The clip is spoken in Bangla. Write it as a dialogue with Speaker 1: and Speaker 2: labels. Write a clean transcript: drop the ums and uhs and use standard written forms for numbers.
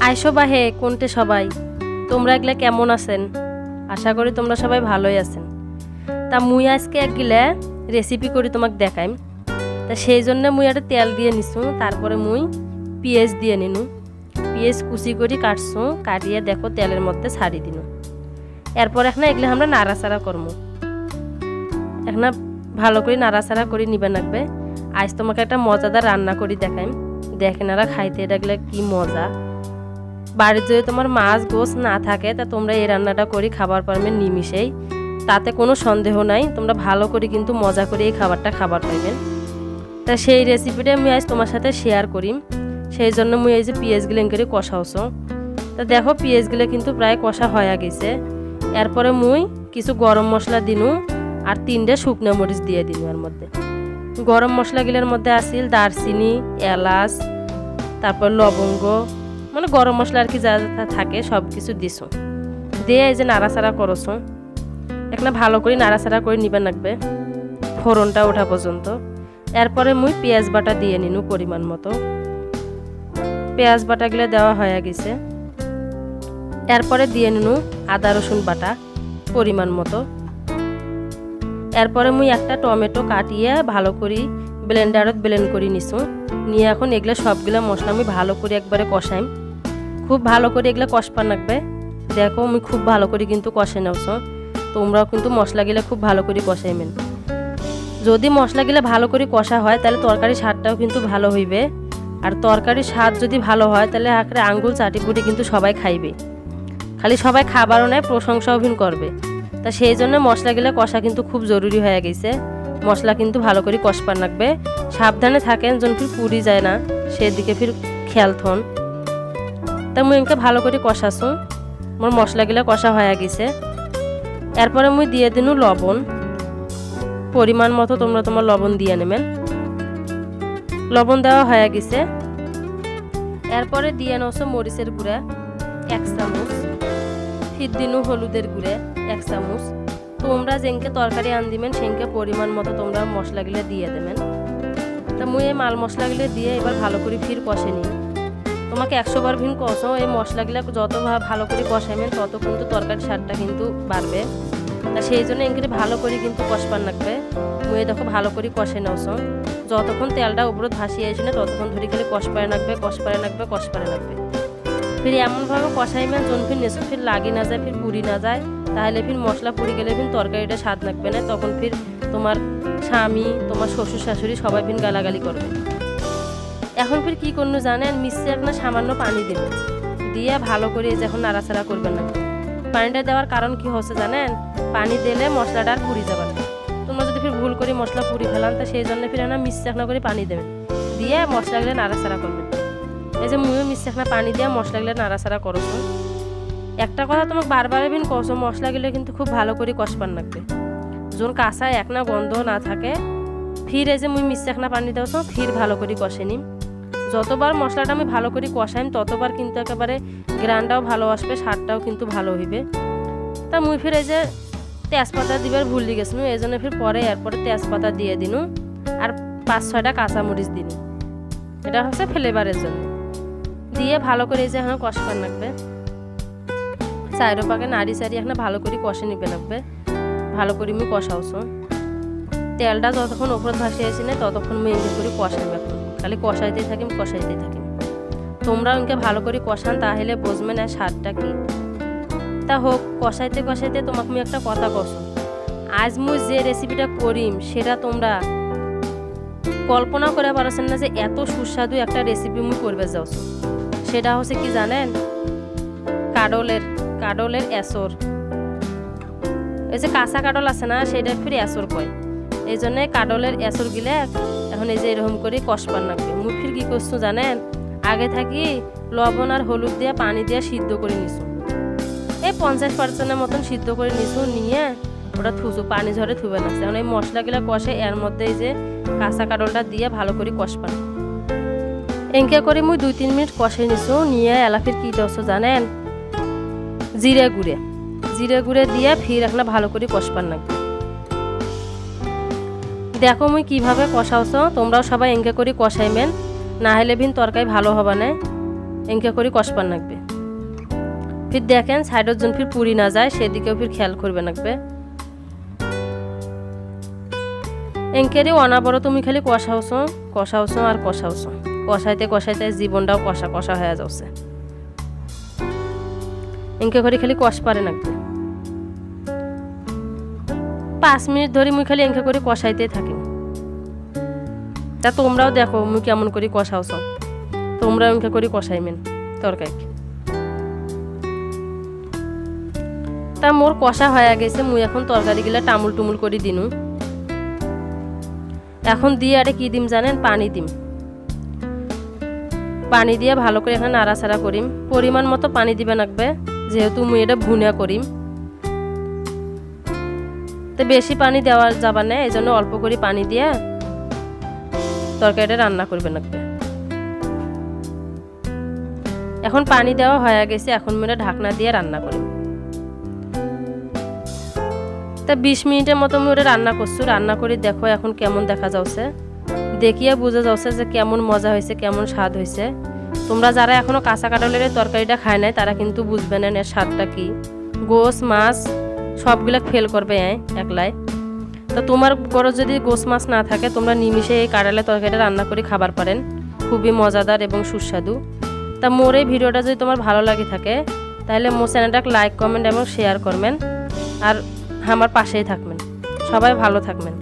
Speaker 1: আইসো বাহে কোনটে সবাই, তোমরা এগুলা কেমন আছেন? আশা করি তোমরা সবাই ভালোই আছেন। তা মুই আজকে একগুলা রেসিপি করি তোমাকে দেখাইম। তা সেই জন্য মুই একটা তেল দিয়ে নিছু, তারপরে মুই পেঁয়াজ দিয়ে নিনু। পেঁয়াজ কুচি করে কাটছু, কাটিয়ে দেখো তেলের মধ্যে ছাড়ি দিনু। এরপর এখন এগুলো আমরা নাড়াচাড়া করবো। এখন ভালো করে নাড়াচাড়া করে নিবে লাগবে। আজ তোমাকে একটা মজাদার রান্না করি দেখাইম, দেখেন আর খাইতে এটা কি মজা। বাড়ির যদি তোমার মাছ গোছ না থাকে তা তোমরা এই রান্নাটা করি খাবার পারবে নিমিষেই, তাতে কোনো সন্দেহ নাই। তোমরা ভালো করে কিন্তু মজা করে এই খাবারটা খাবার পাইবেন। তা সেই রেসিপিটা আমি আজ তোমার সাথে শেয়ার করি। সেই জন্য মুই এই যে পেঁয়াজগুলো করে কষাওছো। তা দেখো পেঁয়াজগুলো কিন্তু প্রায় কষা হয়ে গেছে। এরপরে মুই কিছু গরম মশলা দিনু আর 3টে শুকনো মরিচ দিয়ে দিনু। এর মধ্যে গরম মশলাগুলোর মধ্যে আসিল দারচিনি, এলাচ, তারপর লবঙ্গ, মানে গরম মশলা আর কি যা যা থাকে সব কিছু দিছো। দিয়ে এই যে নাড়াচাড়া করছো। এখন ভালো করে নাড়াচাড়া করে নিবে লাগবে ফোড়নটা ওঠা পর্যন্ত। এরপরে মুই পেঁয়াজ বাটা দিয়ে নিনু পরিমাণ মতো। পেঁয়াজ বাটাগুলো দেওয়া হয়ে গেছে। এরপরে দিয়ে নিনু আদা রসুন বাটা পরিমাণ মতো। এরপরে মুই একটা টমেটো কাটিয়ে ভালো করে ব্লেন্ডারত ব্লেন্ড করে নিছু। নিয়ে এখন এগুলো সবগুলো মশলা আমি ভালো করে একবারে কষাইম। খুব ভালো করে এগুলো কষপান লাগবে। দেখো আমি খুব ভালো করে কিন্তু কষে নাওছো। তোমরাও কিন্তু মশলাগুলো খুব ভালো করে কষাইবেন। যদি মশলাগুলো ভালো করে কষা হয় তাহলে তরকারির স্বাদটাও কিন্তু ভালো হইবে। আর তরকারির স্বাদ যদি ভালো হয় তাহলে আখরে আঙ্গুল চাটিপুটি কিন্তু সবাই খাইবে। খালি সবাই খাবারও নেয়, প্রশংসাও ভিন করবে। তা সেই জন্য মশলাগুলো কষা কিন্তু খুব জরুরি হয়ে গেছে। মশলা কিন্তু ভালো করে কষপান লাগবে। সাবধানে থাকেন যেন ফির পুড়ি যায় না, সেদিকে ফির খেয়াল থন। তা মুই এনকে ভালো করে কষাছু। মোর মশলাগুলো কষা হয়ে গেছে। এরপরে মুই দিয়ে দিনু লবণ পরিমাণ মতো। তোমরা তোমার লবণ দিয়ে নেবেন। লবণ দেওয়া হয়ে গেছে। এরপরে দিয়ে নাও মরিচের গুঁড়া 1 চামচ, ফির দিনু হলুদের গুঁড়া 1 চামচ। তোমরা যেনকে তরকারি আনদিবেন সেনকে পরিমাণ মতো তোমরা মশলাগুলো দিয়ে দেবেন। তা মুই এই মাল মশলাগুলো দিয়ে এবার ভালো করে ফির কষে নিই। তোমাকে 100 বার ভিন কষো। এই মশলাগুলো যত ভালো করে কষাইবেন তত কিন্তু তরকারির স্বাদটা কিন্তু বাড়বে। তা সেই জন্য এনকে ভালো করে কিন্তু কষপান লাগবে। মুই দেখো ভালো করে কষে নাওছো। যতক্ষণ তেলটা উপরে ভাসিয়ে আসে না ততক্ষণ ধরে খালি কষপারে লাগবে, কষপারে লাগবে, কষপারে লাগবে। ফির এমনভাবে কষাইবেন যখন ফির নেশো ফির লাগি না যায়, ফির পুড়ি না যায়। তাহলে ফির মশলা পুড়ি গেলে ফির তরকারিটা স্বাদ লাগবে না। তখন ফির তোমার স্বামী, তোমার শ্বশুর শাশুড়ি সবাই ফির গালাগালি করবে। এখন ফির কি করবো জানেন, মিশে একটা সামান্য পানি দেবেন। দিয়ে ভালো করে যখন নাড়াচাড়া করবেন না। পানিটা দেওয়ার কারণ কি হচ্ছে জানেন, পানি দিলে মশলাটা আর পুড়ি যাবে না। তোমরা যদি ফির ভুল করে মশলা পুড়ি ফেলান তা সেই জন্য ফির না মিশে একটা করে পানি দেবেন। দিয়ে মশলাগুলো নাড়াচাড়া করবেন। এই যে মুইও মিশে একটা পানি দিয়ে মশলাগুলো নাড়াচাড়া করছো। একটা কথা তোমাকে বারবার ভিন কষো, মশলাগুলো কিন্তু খুব ভালো করে কষপান লাগবে। যখন কাঁচা একনা গন্ধ না থাকে ফির এই যে মুই মিশে একটা পানি দেওছো, ফির ভালো করে কষে নিম। যতবার মশলাটা আমি ভালো করে কষাইম ততবার কিন্তু একেবারে গ্রানটাও ভালো আসবে, স্বাদটাও কিন্তু ভালো হইবে। তা মুই ফির এই যে তেজপাতা দিবার ভুলি গেছিনু, এই জন্য ফির পরে এরপরে তেজপাতা দিয়ে দিনু আর 5-6টা কাঁচামরিচ দিনু। এটা হচ্ছে ফ্লেভারের জন্য। দিয়ে ভালো করে এই যে এখন কষান লাগবে। চাইরো পাকে নাড়ি চাড়ি এখন ভালো করে কষে নিবে লাগবে। ভালো করে মুই কষাওছো। তেলটা যতক্ষণ উপর ভাসিয়ে আসি না ততক্ষণ মুই এঁকে করে কষাইম। এখন খালি কষাইতেই থাকিম, কষাইতেই থাকিম। তোমরাও এঁকে ভালো করে কষান, তাহলে বুঝবে না স্বাদটা কি। তা হোক, কষাইতে কষাইতে তোমাকে আমি একটা কথা কষো। আজ মুই যে রেসিপিটা করিম সেটা তোমরা কল্পনা করে পারছেন না যে এত সুস্বাদু একটা রেসিপি মুই করবে যাওছো। সেটা হচ্ছে কি জানেন, কাডলের এসর। এই যে কাঁচা কাডল আছে না সেটা ফির এসর কয়। এই জন্য কাডলের এসর গিলে এখন এই যে এরকম করে কষপান লাগবে। মুই ফির কি করছো জানেন, আগে থাকি লবণ আর হলুদ দিয়ে পানি দিয়ে সিদ্ধ করে নিছো। এই 50% মতন সিদ্ধ করে নিছো। নিয়ে ওটা থুসু, পানি ঝরে থুবে না। এখন এই মশলাগুলো কষে এর মধ্যে এই যে কাঁচা কাডলটা দিয়ে ভালো করে কষপান। এনকে করে মুই 2-3 মিনিট কষে নিছো। নিয়ে এলাফির কি দেওছো জানেন, জিরে গুঁড়ে দিয়ে ফির একটা ভালো করে কষপান লাগবে। দেখো মুই কিভাবে কষাওছো। তোমরাও সবাই এনকে করে কষাইবেন, না হলে ভিন তরকারি ভালো হবে না। এনকে করে কষপান লাগবে। ফির দেখেন সাইডের জন ফির পুরি না যায় সেদিকেও ফির খেয়াল করবে লাগবে। এনকেরে অনাবরত তুমি খালি কষাওছো আর কষাওছো, কষাইতে জীবনটাও কষা কষা হয়ে যাচ্ছে। এনকে করে খালি কষ পারে লাগবে। 5 মিনিট ধরে মুই খালি এনকে করে কষাইতে থাকি। তা তোমরাও দেখো মুই কেমন করে কষাওছো, তোমরাও এনকে করে কষাইমেন তরকারি। তা মোর কষা হয়ে গেছে, মুই এখন তরকারিগুলা টামুল টুমুল করে দিনু। এখন দিয়ে আরে কি দিম জানেন, পানি দিম। পানি দিয়ে ভালো করে এখানে নাড়াচাড়া করিম। পরিমাণ মতো পানি দিবে লাগবে, যেহেতু মুই এটা ভুনা করিম। তো বেশি পানি দেওয়া যাবে না, এই জন্য অল্প করে পানি দিয়ে তরকারিটা রান্না করবে লাগবে। এখন পানি দেওয়া হয়ে গেছে, এখন মুই ঢাকনা দিয়ে রান্না করিম। তা 20 মিনিটের মতো মুই রান্না করছি। রান্না করে দেখো এখন কেমন দেখা যাচ্ছে, দেখিয়ে বোঝা যাচ্ছে যে কেমন মজা হয়েছে, কেমন স্বাদ হয়েছে। তোমরা যারা এখনো কাঁচা কাঁঠালের তরকারিটা খায় নাই তারা কিন্তু বুঝবে না এর স্বাদটা কি। গোস মাছ সবগুলা ফেল করবে একলাই। তো তোমার ঘরে যদি গোস মাছ না থাকে তোমরা নিমিষে এই কাঁঠালের তরকারিটা রান্না করে খাবার পারেন, খুবই মজাদার এবং সুস্বাদু। তা মোর এই ভিডিওটা যদি তোমার ভালো লাগে থাকে তাহলে মোর চ্যানেলটাকে লাইক কমেন্ট এবং শেয়ার করবেন, আর আমার পাশেই থাকবেন। সবাই ভালো থাকবেন।